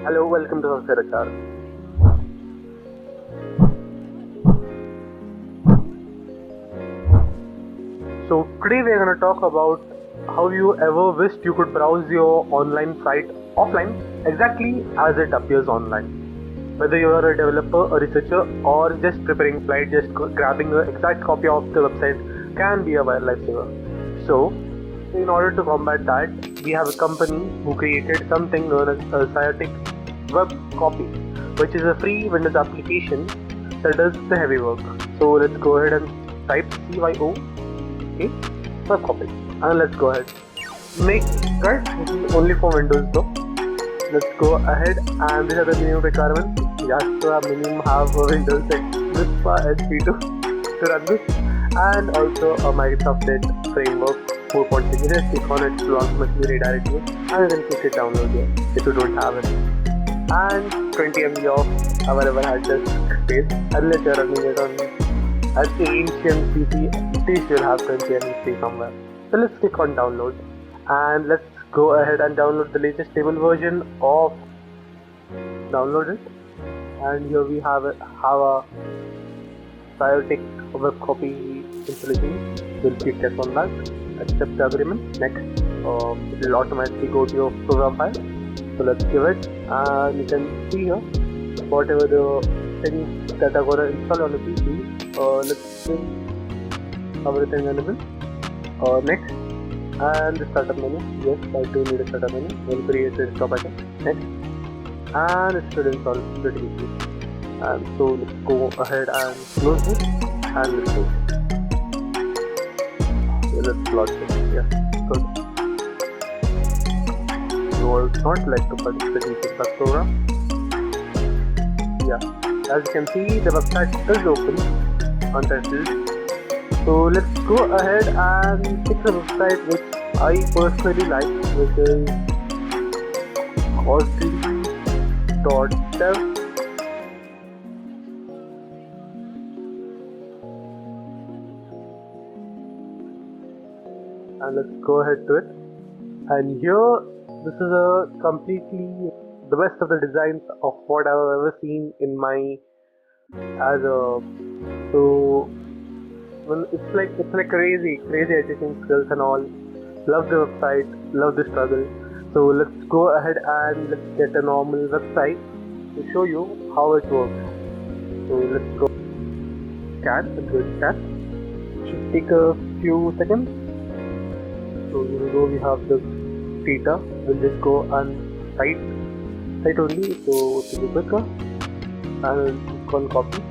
Hello, welcome to Software HR. So today we are going to talk about how you ever wished you could browse your online site offline exactly as it appears online. Whether you are a developer, a researcher, or just preparing flight, just grabbing an exact copy of the website can be a lifesaver. So in order to combat that, we have a company who created something known as a Cyotek WebCopy, which is a free Windows application that does the heavy work. So let's go ahead and type CYOK WebCopy and let's go ahead. Guys, this is only for Windows though. Let's go ahead and these are the minimum requirements. You have to minimum have a Windows Vista HP to run this, and also a Microsoft Edge framework 4.6. Just click on it to automatically redirect you and then click it download here if you don't have it. And 20 MB of available hard disk space unless you're running it on an ancient PC, at least you'll have 20 MB free somewhere. So let's click on download and let's go ahead and download the latest stable version of download it. And here we have a Cyotek WebCopy installation. We'll click yes on that, accept the agreement, next. It will automatically go to your program file. So let's give it, and you can see here whatever the things that are going to install on the PC. Let's see everything available. Next, and the startup menu. Yes, I do need a startup menu. We'll create the desktop icon. Next, and it should install pretty easily. And so let's go ahead and close this and let's go. So let's launch it. Yeah, good. No, it's not like to participate in the program. Yeah, as you can see, the website is open untitled. So let's go ahead and pick a website which I personally like, which is Audrey.dev. And let's go ahead to it. And here, this is a completely the best of the designs of what I've ever seen in my so when it's like crazy editing skills and all. Love the website, love the struggle. So let's go ahead and let's get a normal website to show you how it works. So let's go scan. Should take a few seconds. So we have the data. We'll just go and site only, so to be quicker, and we'll click on copy.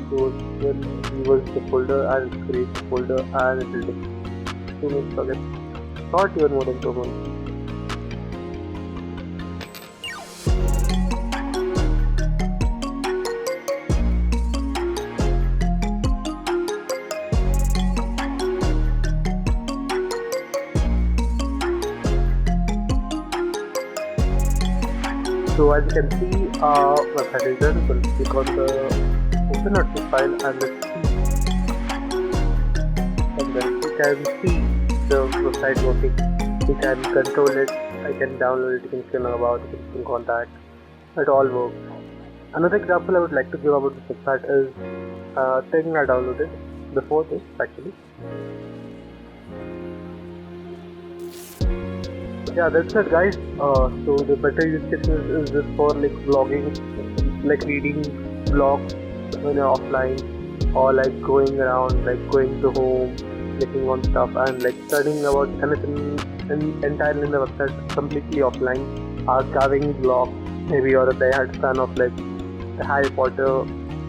So we'll reverse the folder and create the folder, and it will take 2 minutes again, not even more than 2 minutes. So as you can see, our website is done. So let's click on the open the file and let's see. And then you can see the website working. You can control it. I can download it. You can scroll about it. You can contact. It all works. Another example I would like to give about this website is thing I downloaded before this actually. Yeah, that's it guys. So the better use case is this for like blogging, like reading blogs when you're offline, or like going around, like going to home, clicking on stuff and like studying about anything entirely in the website completely offline. Carving blogs, maybe you're a diehard fan of like the Harry Potter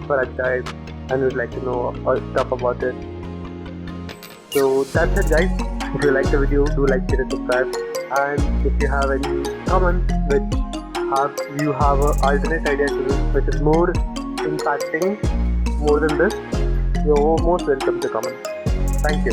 franchise and you'd like to know stuff about it. So that's it guys. If you like the video, do like, share and subscribe. And if you have any comments which you have an alternate idea to this, which is more impacting more than this, you're most welcome to comment. Thank you.